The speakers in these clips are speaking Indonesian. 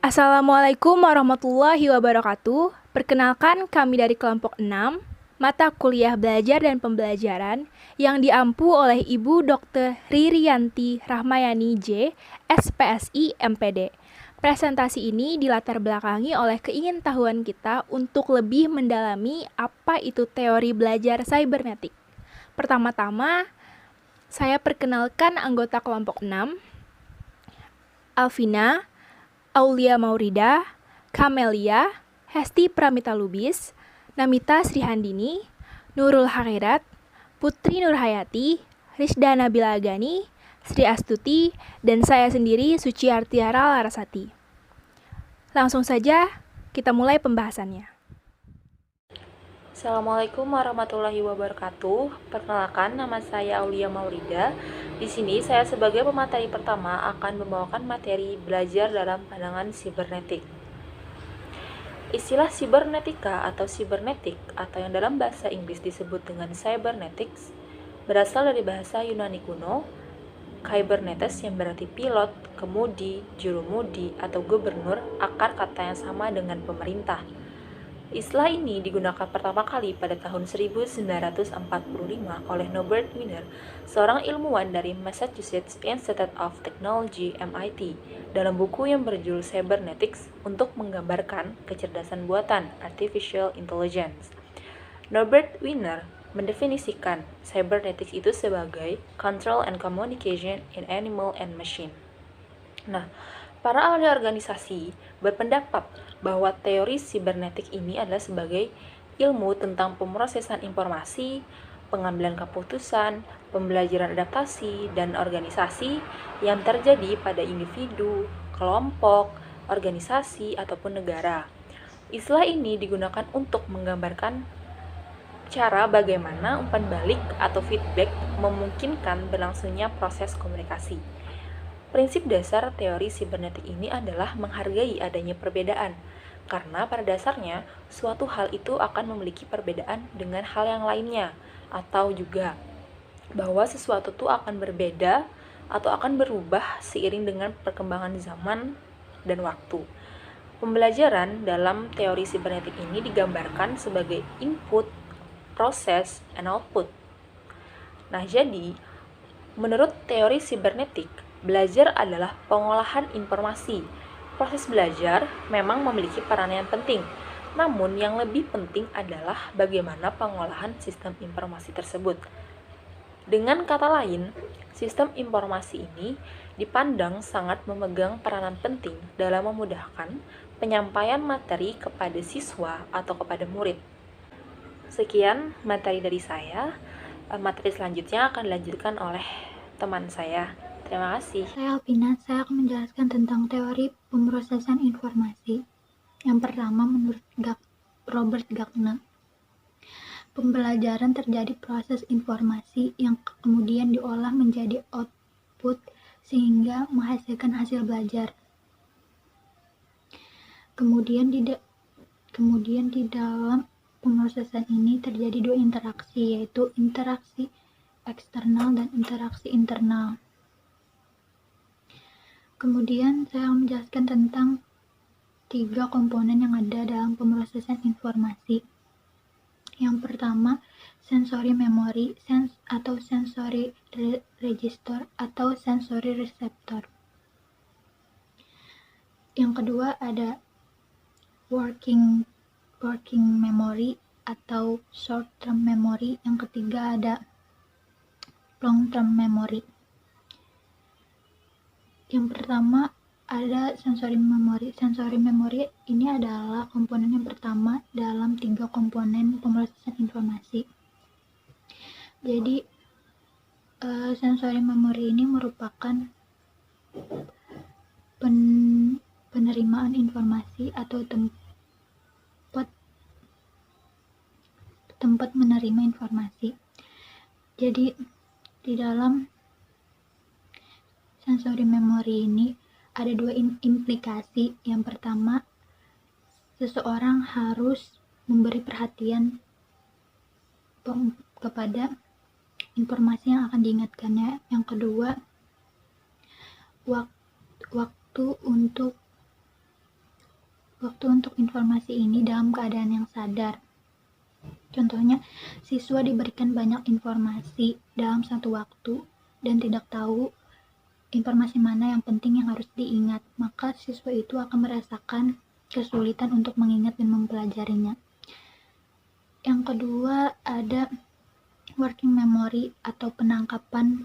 Assalamualaikum warahmatullahi wabarakatuh. Perkenalkan kami dari kelompok 6, mata kuliah belajar dan pembelajaran yang diampu oleh Ibu Dr. Ririanti Rahmayani J, SPSI MPD. Presentasi ini dilatar belakangi oleh keingintahuan kita untuk lebih mendalami apa itu teori belajar cybernetik. Pertama-tama, saya perkenalkan anggota kelompok 6, Alvina, Aulia Maurida, Kamelia, Hesti Pramita Lubis, Namita Srihandini, Nurul Hakhirat, Putri Nurhayati, Rizda Nabila Agani, Sri Astuti, dan saya sendiri Suci Artiara Larasati. Langsung saja kita mulai pembahasannya. Assalamualaikum warahmatullahi wabarakatuh. Perkenalkan, nama saya Aulia Maurida. Di sini saya sebagai pemateri pertama akan membawakan materi belajar dalam pandangan sibernetik. Istilah sibernetika atau cybernetic atau yang dalam bahasa Inggris disebut dengan cybernetics berasal dari bahasa Yunani kuno kybernetes yang berarti pilot, kemudi, jurumudi, atau gubernur, akar kata yang sama dengan pemerintah. Istilah ini digunakan pertama kali pada tahun 1945 oleh Norbert Wiener, seorang ilmuwan dari Massachusetts Institute of Technology (MIT), dalam buku yang berjudul Cybernetics untuk menggambarkan kecerdasan buatan (artificial intelligence). Norbert Wiener mendefinisikan cybernetics itu sebagai control and communication in animal and machine. Nah, para ahli organisasi berpendapat bahwa teori sibernetik ini adalah sebagai ilmu tentang pemrosesan informasi, pengambilan keputusan, pembelajaran adaptasi, dan organisasi yang terjadi pada individu, kelompok, organisasi, ataupun negara. Istilah ini digunakan untuk menggambarkan cara bagaimana umpan balik atau feedback memungkinkan berlangsungnya proses komunikasi. Prinsip dasar teori sibernetik ini adalah menghargai adanya perbedaan, karena pada dasarnya suatu hal itu akan memiliki perbedaan dengan hal yang lainnya, atau juga bahwa sesuatu itu akan berbeda atau akan berubah seiring dengan perkembangan zaman dan waktu. Pembelajaran dalam teori sibernetik ini digambarkan sebagai input, proses, and output. Nah, jadi menurut teori sibernetik, belajar adalah pengolahan informasi. Proses belajar memang memiliki peran yang penting, namun yang lebih penting adalah bagaimana pengolahan sistem informasi tersebut. Dengan kata lain, sistem informasi ini dipandang sangat memegang peranan penting dalam memudahkan penyampaian materi kepada siswa atau kepada murid. Sekian materi dari saya. Materi selanjutnya akan dilanjutkan oleh teman saya. Terima kasih. Saya Alvina, saya akan menjelaskan tentang teori pemrosesan informasi. Yang pertama, menurut Robert Gagner, pembelajaran terjadi proses informasi yang kemudian diolah menjadi output sehingga menghasilkan hasil belajar. Kemudian di dalam pemrosesan ini terjadi dua interaksi, yaitu interaksi eksternal dan interaksi internal. Kemudian saya akan menjelaskan tentang 3 komponen yang ada dalam pemrosesan informasi. Yang pertama, sensory memory atau sensory register atau sensory receptor. Yang kedua ada working memory atau short term memory. Yang ketiga ada long term memory. Yang pertama ada sensory memory. Sensory memory ini adalah komponen yang pertama dalam 3 komponen pemrosesan informasi. Jadi sensory memory ini merupakan penerimaan informasi atau tempat menerima informasi. Jadi di dalam sensory memory ini ada 2 implikasi. Yang pertama, seseorang harus memberi perhatian kepada informasi yang akan diingatkannya. Yang kedua, waktu untuk waktu untuk informasi ini dalam keadaan yang sadar. Contohnya, siswa diberikan banyak informasi dalam satu waktu dan tidak tahu informasi mana yang penting yang harus diingat, maka siswa itu akan merasakan kesulitan untuk mengingat dan mempelajarinya. Yang kedua, ada working memory atau penangkapan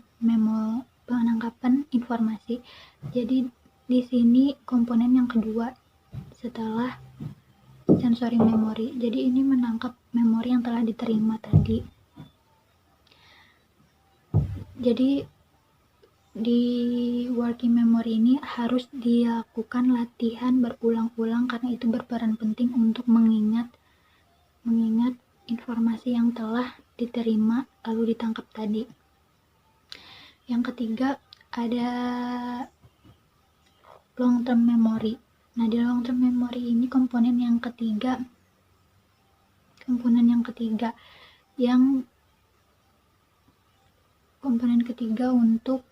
informasi. Jadi di sini komponen yang kedua setelah sensory memory. Jadi ini menangkap memori yang telah diterima tadi. Jadi di working memory ini harus dilakukan latihan berulang-ulang karena itu berperan penting untuk mengingat informasi yang telah diterima lalu ditangkap tadi. Yang ketiga ada long term memory. Nah, di long term memory ini komponen yang ketiga untuk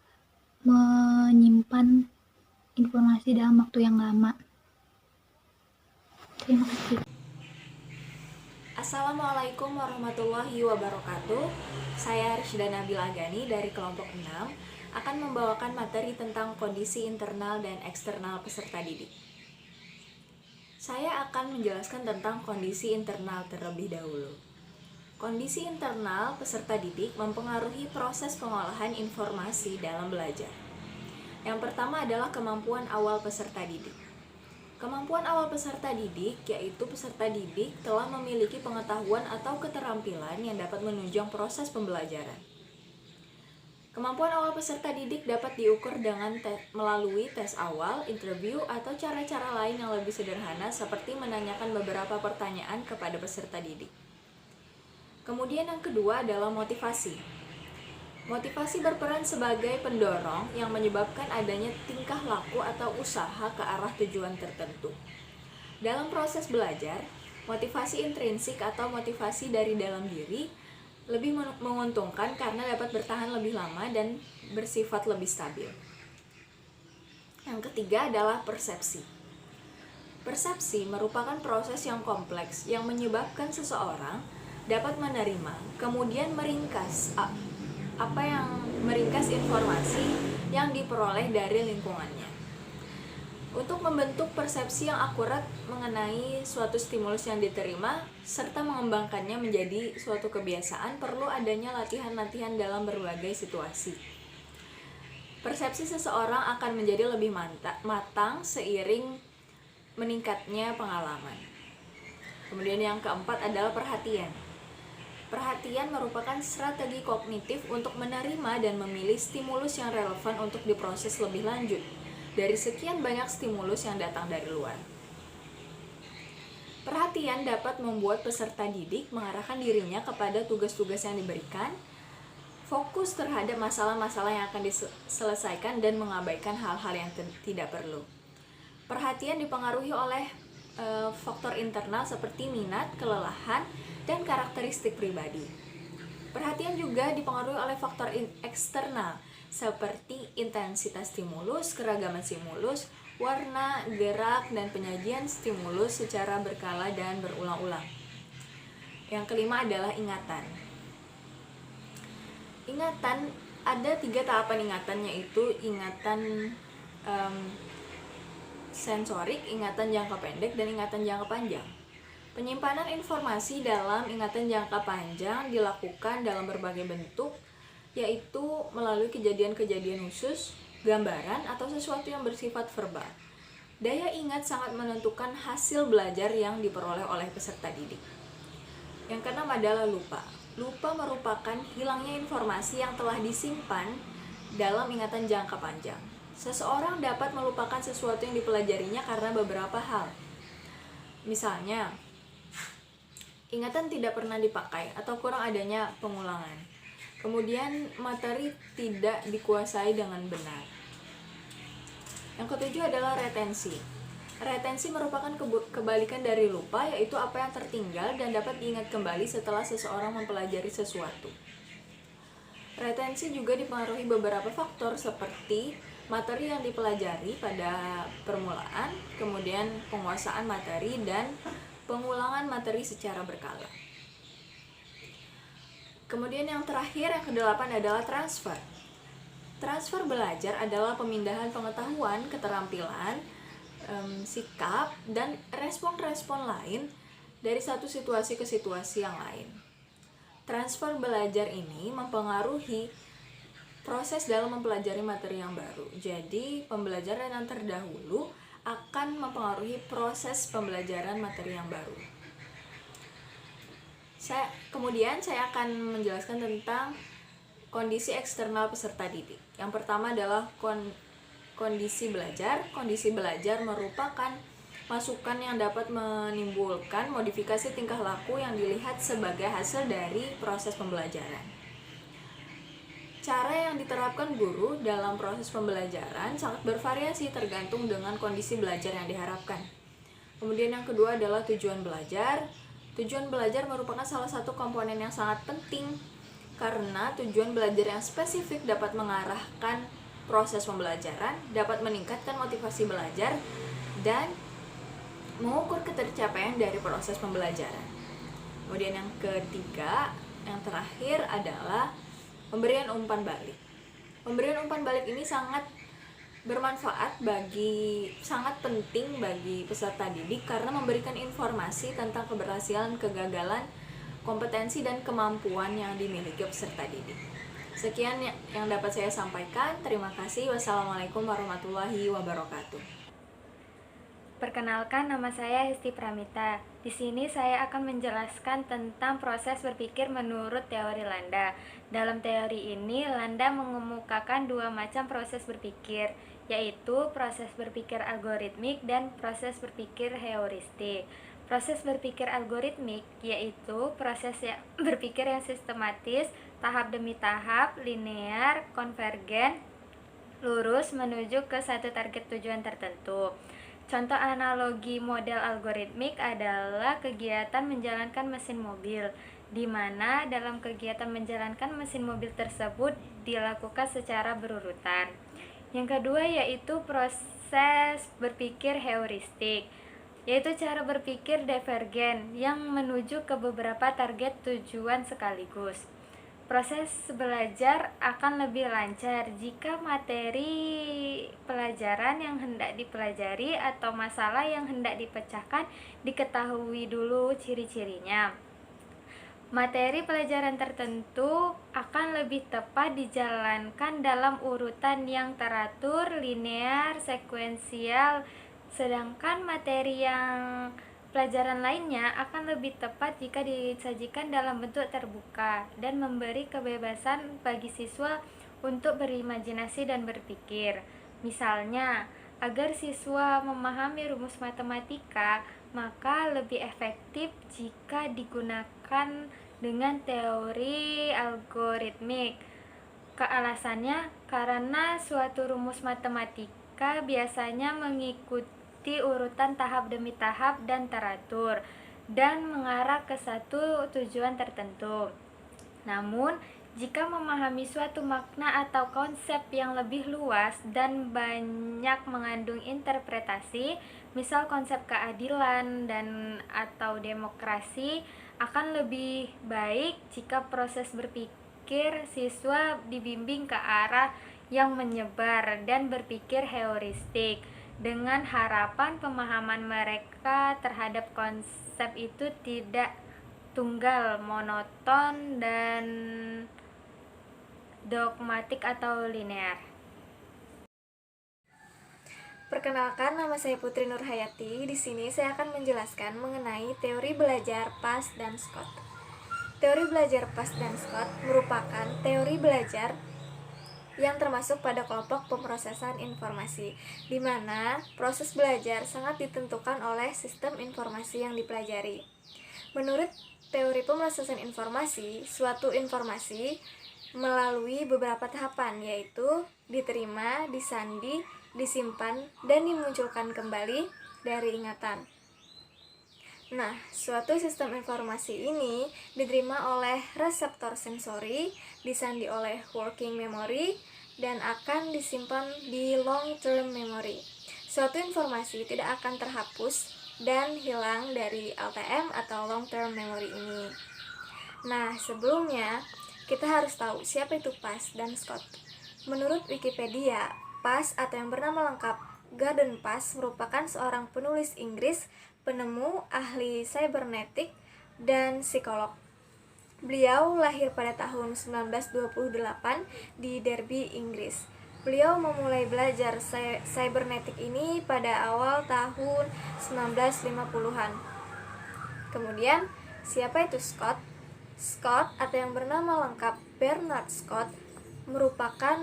menyimpan informasi dalam waktu yang lama. Terima kasih. Assalamualaikum warahmatullahi wabarakatuh. Saya Rishda Nabila Agani dari kelompok 6 akan membawakan materi tentang kondisi internal dan eksternal peserta didik. Saya akan menjelaskan tentang kondisi internal terlebih dahulu. Kondisi internal peserta didik mempengaruhi proses pengolahan informasi dalam belajar. Yang pertama adalah kemampuan awal peserta didik. Kemampuan awal peserta didik yaitu peserta didik telah memiliki pengetahuan atau keterampilan yang dapat menunjang proses pembelajaran. Kemampuan awal peserta didik dapat diukur dengan melalui tes awal, interview, atau cara-cara lain yang lebih sederhana seperti menanyakan beberapa pertanyaan kepada peserta didik. Kemudian yang kedua adalah motivasi. Motivasi berperan sebagai pendorong yang menyebabkan adanya tingkah laku atau usaha ke arah tujuan tertentu. Dalam proses belajar, motivasi intrinsik atau motivasi dari dalam diri lebih menguntungkan karena dapat bertahan lebih lama dan bersifat lebih stabil. Yang ketiga adalah persepsi. Persepsi merupakan proses yang kompleks yang menyebabkan seseorang dapat menerima, kemudian meringkas informasi yang diperoleh dari lingkungannya. Untuk membentuk persepsi yang akurat mengenai suatu stimulus yang diterima serta mengembangkannya menjadi suatu kebiasaan, perlu adanya latihan-latihan dalam berbagai situasi. Persepsi seseorang akan menjadi lebih matang seiring meningkatnya pengalaman. Kemudian yang keempat adalah perhatian. Perhatian merupakan strategi kognitif untuk menerima dan memilih stimulus yang relevan untuk diproses lebih lanjut dari sekian banyak stimulus yang datang dari luar. Perhatian dapat membuat peserta didik mengarahkan dirinya kepada tugas-tugas yang diberikan, fokus terhadap masalah-masalah yang akan diselesaikan dan mengabaikan hal-hal yang tidak perlu. Perhatian dipengaruhi oleh faktor internal seperti minat, kelelahan, dan karakteristik pribadi. Perhatian juga dipengaruhi oleh faktor eksternal seperti intensitas stimulus, keragaman stimulus, warna, gerak, dan penyajian stimulus secara berkala dan berulang-ulang. Yang kelima adalah ingatan. Ingatan, ada 3 tahapan ingatan, yaitu ingatan sensorik, ingatan jangka pendek, dan ingatan jangka panjang. Penyimpanan informasi dalam ingatan jangka panjang dilakukan dalam berbagai bentuk, yaitu melalui kejadian-kejadian khusus, gambaran, atau sesuatu yang bersifat verbal. Daya ingat sangat menentukan hasil belajar yang diperoleh oleh peserta didik. Yang keenam adalah lupa. Lupa merupakan hilangnya informasi yang telah disimpan dalam ingatan jangka panjang. Seseorang dapat melupakan sesuatu yang dipelajarinya karena beberapa hal. Misalnya, ingatan tidak pernah dipakai atau kurang adanya pengulangan. Kemudian materi tidak dikuasai dengan benar. Yang ketujuh adalah retensi. Retensi merupakan kebalikan dari lupa, yaitu apa yang tertinggal dan dapat diingat kembali setelah seseorang mempelajari sesuatu. Retensi juga dipengaruhi beberapa faktor seperti materi yang dipelajari pada permulaan, kemudian penguasaan materi, dan pengulangan materi secara berkala. Kemudian yang terakhir, yang kedelapan adalah transfer. Transfer belajar adalah pemindahan pengetahuan, keterampilan, sikap, dan respon-respon lain dari satu situasi ke situasi yang lain. Transfer belajar ini mempengaruhi proses dalam mempelajari materi yang baru. Jadi, pembelajaran yang terdahulu akan mempengaruhi proses pembelajaran materi yang baru. Kemudian saya akan menjelaskan tentang kondisi eksternal peserta didik. Yang pertama adalah kondisi belajar. Kondisi belajar merupakan masukan yang dapat menimbulkan modifikasi tingkah laku yang dilihat sebagai hasil dari proses pembelajaran. Cara yang diterapkan guru dalam proses pembelajaran sangat bervariasi tergantung dengan kondisi belajar yang diharapkan. Kemudian yang kedua adalah tujuan belajar. Tujuan belajar merupakan salah satu komponen yang sangat penting karena tujuan belajar yang spesifik dapat mengarahkan proses pembelajaran, dapat meningkatkan motivasi belajar, dan mengukur ketercapaian dari proses pembelajaran. Kemudian yang ketiga, yang terakhir adalah pemberian umpan balik. Pemberian umpan balik ini sangat sangat penting bagi peserta didik karena memberikan informasi tentang keberhasilan, kegagalan, kompetensi, dan kemampuan yang dimiliki peserta didik. Sekian yang dapat saya sampaikan. Terima kasih. Wassalamualaikum warahmatullahi wabarakatuh. Perkenalkan, nama saya Hesti Pramita. Di sini saya akan menjelaskan tentang proses berpikir menurut teori Landa. Dalam teori ini, Landa mengemukakan dua macam proses berpikir, yaitu proses berpikir algoritmik dan proses berpikir heuristik. Proses berpikir algoritmik yaitu proses berpikir yang sistematis, tahap demi tahap, linear, konvergen, lurus menuju ke satu target tujuan tertentu. Contoh analogi model algoritmik adalah kegiatan menjalankan mesin mobil, di mana dalam kegiatan menjalankan mesin mobil tersebut dilakukan secara berurutan. Yang kedua yaitu proses berpikir heuristik, yaitu cara berpikir divergen yang menuju ke beberapa target tujuan sekaligus. Proses belajar akan lebih lancar jika materi pelajaran yang hendak dipelajari atau masalah yang hendak dipecahkan diketahui dulu ciri-cirinya. Materi pelajaran tertentu akan lebih tepat dijalankan dalam urutan yang teratur, linear, sekuensial, sedangkan materi yang pelajaran lainnya akan lebih tepat jika disajikan dalam bentuk terbuka dan memberi kebebasan bagi siswa untuk berimajinasi dan berpikir. Misalnya, agar siswa memahami rumus matematika, maka lebih efektif jika digunakan dengan teori algoritmik. Alasannya karena suatu rumus matematika biasanya mengikuti urutan tahap demi tahap dan teratur dan mengarah ke satu tujuan tertentu. Namun, jika memahami suatu makna atau konsep yang lebih luas dan banyak mengandung interpretasi, misal konsep keadilan dan atau demokrasi, akan lebih baik jika proses berpikir siswa dibimbing ke arah yang menyebar dan berpikir heuristik, dengan harapan pemahaman mereka terhadap konsep itu tidak tunggal, monoton, dan dogmatik atau linear. Perkenalkan, nama saya Putri Nurhayati. Di sini saya akan menjelaskan mengenai teori belajar Pas dan Scott. Teori belajar Pas dan Scott merupakan teori belajar yang termasuk pada kelompok pemrosesan informasi, di mana proses belajar sangat ditentukan oleh sistem informasi yang dipelajari. Menurut teori pemrosesan informasi, suatu informasi melalui beberapa tahapan, yaitu diterima, disandi, disimpan, dan dimunculkan kembali dari ingatan. Nah, suatu sistem informasi ini diterima oleh reseptor sensori, disandi oleh working memory, dan akan disimpan di long-term memory. Suatu informasi tidak akan terhapus dan hilang dari LTM atau long-term memory ini. Nah, sebelumnya kita harus tahu siapa itu Pass dan Scott. Menurut Wikipedia, Pass atau yang bernama lengkap Gordon Pass merupakan seorang penulis Inggris, penemu, ahli cybernetik, dan psikolog. Beliau lahir pada tahun 1928 di Derby, Inggris. Beliau memulai belajar cybernetik ini pada awal tahun 1950-an. Kemudian, siapa itu Scott? Scott atau yang bernama lengkap Bernard Scott merupakan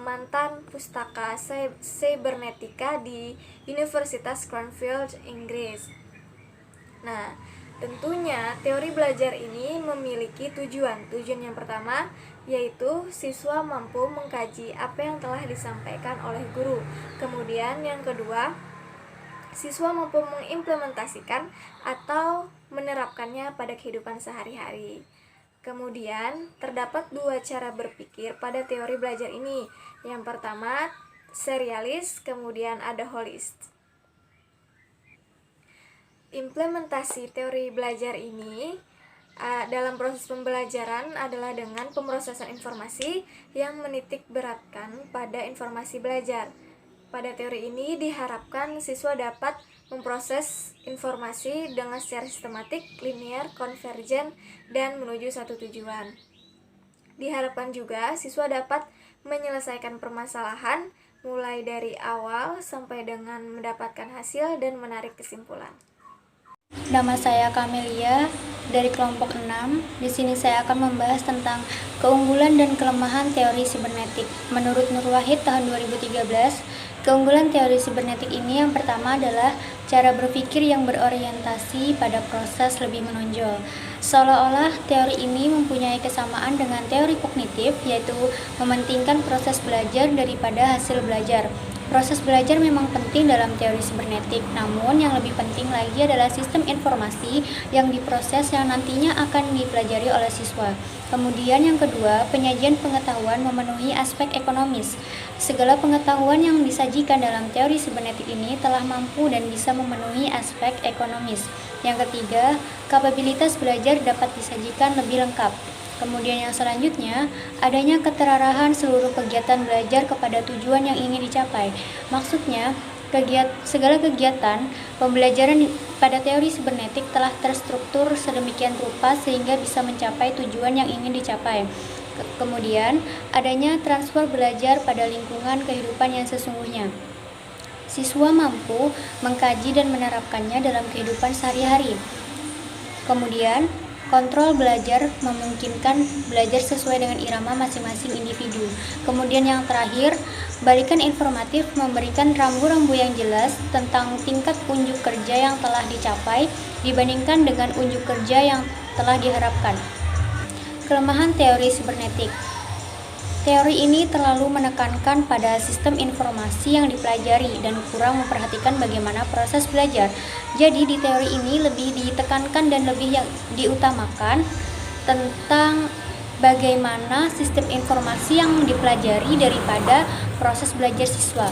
mantan pustaka cybernetika di Universitas Cranfield, Inggris. Nah, tentunya teori belajar ini memiliki tujuan. Tujuan yang pertama yaitu siswa mampu mengkaji apa yang telah disampaikan oleh guru. Kemudian yang kedua, siswa mampu mengimplementasikan atau menerapkannya pada kehidupan sehari-hari. Kemudian, terdapat dua cara berpikir pada teori belajar ini. Yang pertama, serialis, kemudian ada holist. Implementasi teori belajar ini dalam proses pembelajaran adalah dengan pemrosesan informasi yang menitik beratkan pada informasi belajar. Pada teori ini diharapkan siswa dapat memproses informasi dengan secara sistematik, linear, konvergen, dan menuju satu tujuan. Diharapkan juga siswa dapat menyelesaikan permasalahan mulai dari awal sampai dengan mendapatkan hasil dan menarik kesimpulan. Nama saya Camelia dari kelompok 6. Di sini saya akan membahas tentang keunggulan dan kelemahan teori sibernetik. Menurut Nur Wahid tahun 2013, keunggulan teori sibernetik ini yang pertama adalah cara berpikir yang berorientasi pada proses lebih menonjol. Seolah-olah teori ini mempunyai kesamaan dengan teori kognitif, yaitu mementingkan proses belajar daripada hasil belajar. Proses belajar memang penting dalam teori sibernetik, namun yang lebih penting lagi adalah sistem informasi yang diproses yang nantinya akan dipelajari oleh siswa. Kemudian yang kedua, penyajian pengetahuan memenuhi aspek ekonomis. Segala pengetahuan yang disajikan dalam teori sibernetik ini telah mampu dan bisa memenuhi aspek ekonomis. Yang ketiga, kapabilitas belajar dapat disajikan lebih lengkap. Kemudian yang selanjutnya, adanya keterarahan seluruh kegiatan belajar kepada tujuan yang ingin dicapai. Maksudnya, segala kegiatan pembelajaran pada teori sibernetik telah terstruktur sedemikian rupa sehingga bisa mencapai tujuan yang ingin dicapai. Kemudian, adanya transfer belajar pada lingkungan kehidupan yang sesungguhnya. Siswa mampu mengkaji dan menerapkannya dalam kehidupan sehari-hari. Kemudian, kontrol belajar memungkinkan belajar sesuai dengan irama masing-masing individu. Kemudian yang terakhir, balikan informatif memberikan rambu-rambu yang jelas tentang tingkat unjuk kerja yang telah dicapai dibandingkan dengan unjuk kerja yang telah diharapkan. Kelemahan teori sibernetik. Teori ini terlalu menekankan pada sistem informasi yang dipelajari dan kurang memperhatikan bagaimana proses belajar. Jadi di teori ini lebih ditekankan dan lebih yang diutamakan tentang bagaimana sistem informasi yang dipelajari daripada proses belajar siswa.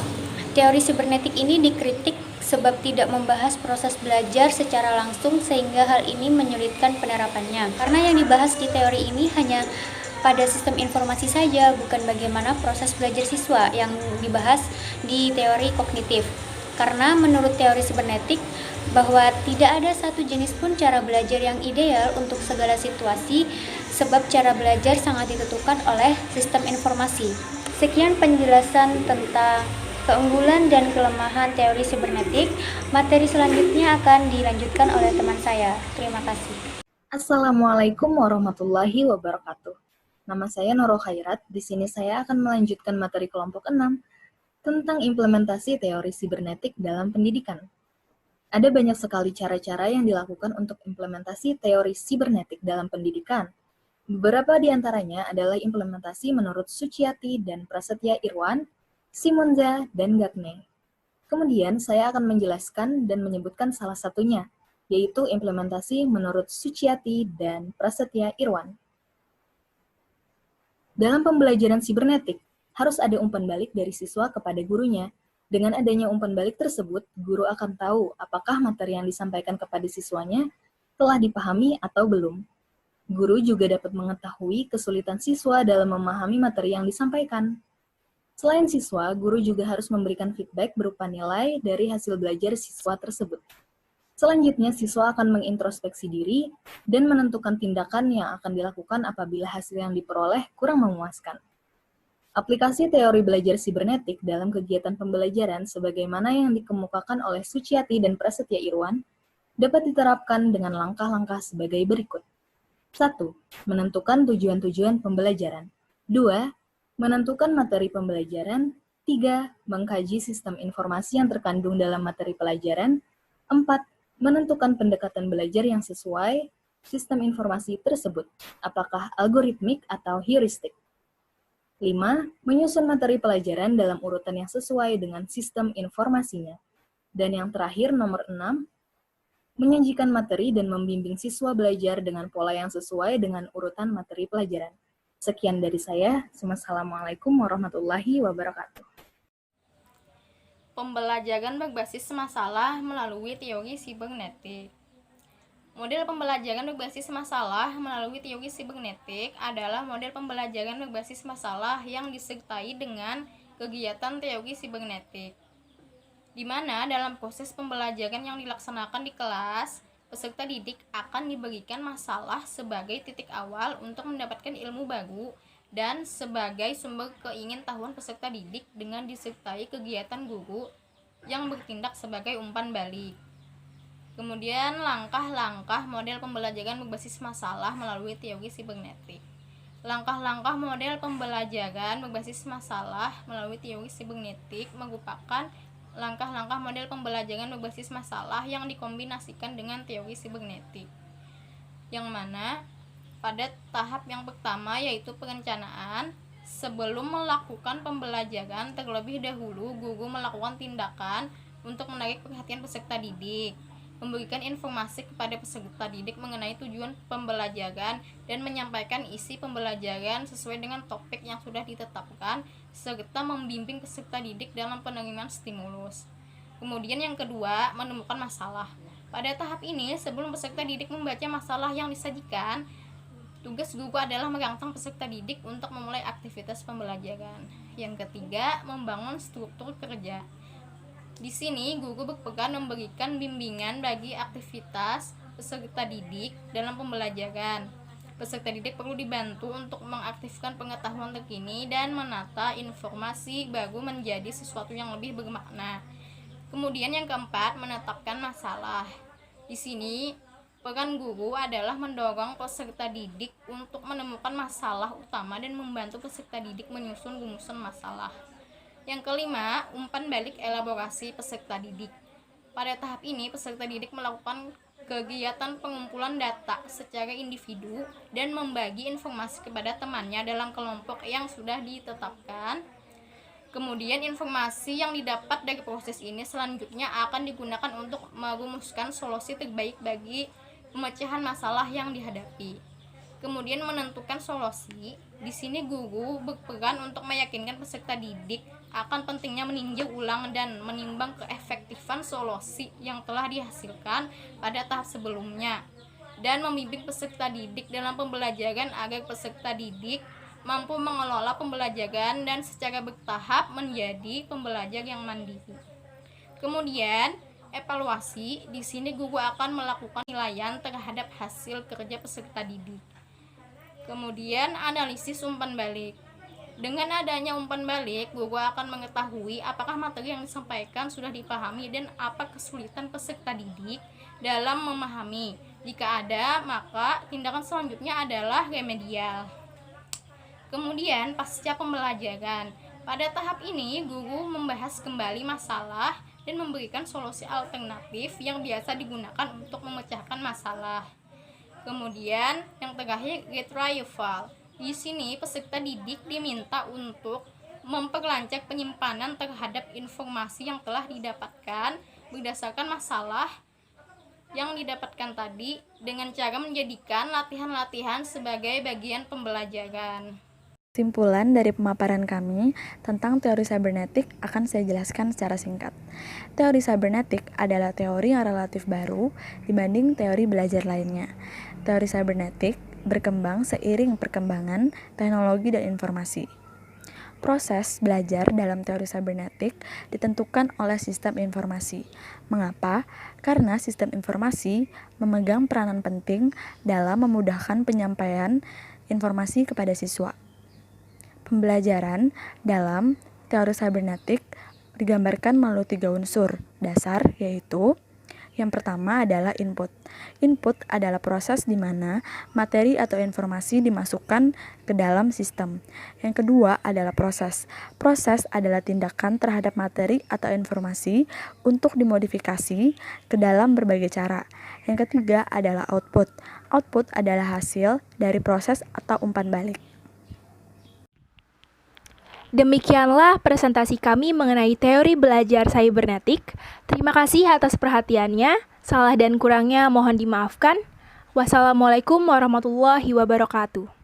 Teori sibernetik ini dikritik sebab tidak membahas proses belajar secara langsung sehingga hal ini menyulitkan penerapannya. Karena yang dibahas di teori ini hanya pada sistem informasi saja, bukan bagaimana proses belajar siswa yang dibahas di teori kognitif. Karena menurut teori sibernetik, bahwa tidak ada satu jenis pun cara belajar yang ideal untuk segala situasi, sebab cara belajar sangat ditentukan oleh sistem informasi. Sekian penjelasan tentang keunggulan dan kelemahan teori sibernetik. Materi selanjutnya akan dilanjutkan oleh teman saya. Terima kasih. Assalamualaikum warahmatullahi wabarakatuh. Nama saya Nurul Khairat. Di sini saya akan melanjutkan materi kelompok 6 tentang implementasi teori sibernetik dalam pendidikan. Ada banyak sekali cara-cara yang dilakukan untuk implementasi teori sibernetik dalam pendidikan. Beberapa di antaranya adalah implementasi menurut Suciati dan Prasetya Irwan, Simonza, dan Gagne. Kemudian saya akan menjelaskan dan menyebutkan salah satunya, yaitu implementasi menurut Suciati dan Prasetya Irwan. Dalam pembelajaran sibernetik, harus ada umpan balik dari siswa kepada gurunya. Dengan adanya umpan balik tersebut, guru akan tahu apakah materi yang disampaikan kepada siswanya telah dipahami atau belum. Guru juga dapat mengetahui kesulitan siswa dalam memahami materi yang disampaikan. Selain siswa, guru juga harus memberikan feedback berupa nilai dari hasil belajar siswa tersebut. Selanjutnya, siswa akan mengintrospeksi diri dan menentukan tindakan yang akan dilakukan apabila hasil yang diperoleh kurang memuaskan. Aplikasi teori belajar sibernetik dalam kegiatan pembelajaran sebagaimana yang dikemukakan oleh Suciati dan Prasetya Irwan dapat diterapkan dengan langkah-langkah sebagai berikut. 1. Menentukan tujuan-tujuan pembelajaran. 2. Menentukan materi pembelajaran. 3. Mengkaji sistem informasi yang terkandung dalam materi pelajaran. 4. Menentukan pendekatan belajar yang sesuai sistem informasi tersebut, apakah algoritmik atau heuristik. 5. Menyusun materi pelajaran dalam urutan yang sesuai dengan sistem informasinya. Dan yang terakhir, nomor 6, menyajikan materi dan membimbing siswa belajar dengan pola yang sesuai dengan urutan materi pelajaran. Sekian dari saya. Wassalamualaikum warahmatullahi wabarakatuh. Pembelajaran berbasis masalah melalui teori sibernetik. Model pembelajaran berbasis masalah melalui teori sibernetik adalah model pembelajaran berbasis masalah yang disertai dengan kegiatan teori sibernetik, di mana dalam proses pembelajaran yang dilaksanakan di kelas, peserta didik akan diberikan masalah sebagai titik awal untuk mendapatkan ilmu baru dan sebagai sumber keingintahuan peserta didik dengan disertai kegiatan guru yang bertindak sebagai umpan balik. Kemudian langkah-langkah model pembelajaran berbasis masalah melalui teori sibernetik. Langkah-langkah model pembelajaran berbasis masalah melalui teori sibernetik merupakan langkah-langkah model pembelajaran berbasis masalah yang dikombinasikan dengan teori sibernetik, yang mana pada tahap yang pertama yaitu perencanaan. Sebelum melakukan pembelajaran, terlebih dahulu guru melakukan tindakan untuk menarik perhatian peserta didik, memberikan informasi kepada peserta didik mengenai tujuan pembelajaran dan menyampaikan isi pembelajaran sesuai dengan topik yang sudah ditetapkan, serta membimbing peserta didik dalam penerimaan stimulus. Kemudian yang kedua, menemukan masalah. Pada tahap ini, sebelum peserta didik membaca masalah yang disajikan, tugas guru adalah merangsang peserta didik untuk memulai aktivitas pembelajaran. Yang ketiga, membangun struktur kerja. Di sini, guru berperan memberikan bimbingan bagi aktivitas peserta didik dalam pembelajaran. Peserta didik perlu dibantu untuk mengaktifkan pengetahuan terkini dan menata informasi baru menjadi sesuatu yang lebih bermakna. Kemudian yang keempat, menetapkan masalah. Di sini, peran guru adalah mendorong peserta didik untuk menemukan masalah utama dan membantu peserta didik menyusun rumusan masalah. Yang kelima, umpan balik elaborasi peserta didik. Pada tahap ini, peserta didik melakukan kegiatan pengumpulan data secara individu dan membagi informasi kepada temannya dalam kelompok yang sudah ditetapkan. Kemudian informasi yang didapat dari proses ini selanjutnya akan digunakan untuk merumuskan solusi terbaik bagi pemecahan masalah yang dihadapi. Kemudian menentukan solusi. Di sini guru berperan untuk meyakinkan peserta didik akan pentingnya meninjau ulang dan menimbang keefektifan solusi yang telah dihasilkan pada tahap sebelumnya, dan membimbing peserta didik dalam pembelajaran agar peserta didik mampu mengelola pembelajaran dan secara bertahap menjadi pembelajar yang mandiri. Kemudian evaluasi. Di sini guru akan melakukan penilaian terhadap hasil kerja peserta didik. Kemudian analisis umpan balik. Dengan adanya umpan balik, guru akan mengetahui apakah materi yang disampaikan sudah dipahami dan apa kesulitan peserta didik dalam memahami. Jika ada, maka tindakan selanjutnya adalah remedial. Kemudian pasca pembelajaran. Pada tahap ini, guru membahas kembali masalah dan memberikan solusi alternatif yang biasa digunakan untuk memecahkan masalah. Kemudian yang terakhir, retrieval. Di sini peserta didik diminta untuk memperlancar penyimpanan terhadap informasi yang telah didapatkan berdasarkan masalah yang didapatkan tadi dengan cara menjadikan latihan-latihan sebagai bagian pembelajaran. Kesimpulan dari pemaparan kami tentang teori cybernetik akan saya jelaskan secara singkat. Teori cybernetik adalah teori yang relatif baru dibanding teori belajar lainnya. Teori cybernetik berkembang seiring perkembangan teknologi dan informasi. Proses belajar dalam teori cybernetik ditentukan oleh sistem informasi. Mengapa? Karena sistem informasi memegang peranan penting dalam memudahkan penyampaian informasi kepada siswa. Pembelajaran dalam teori cybernetik digambarkan melalui 3 unsur dasar, yaitu yang pertama adalah input. Input adalah proses di mana materi atau informasi dimasukkan ke dalam sistem. Yang kedua adalah proses. Proses adalah tindakan terhadap materi atau informasi untuk dimodifikasi ke dalam berbagai cara. Yang ketiga adalah output. Output adalah hasil dari proses atau umpan balik. Demikianlah presentasi kami mengenai teori belajar cybernetik. Terima kasih atas perhatiannya. Salah dan kurangnya mohon dimaafkan. Wassalamualaikum warahmatullahi wabarakatuh.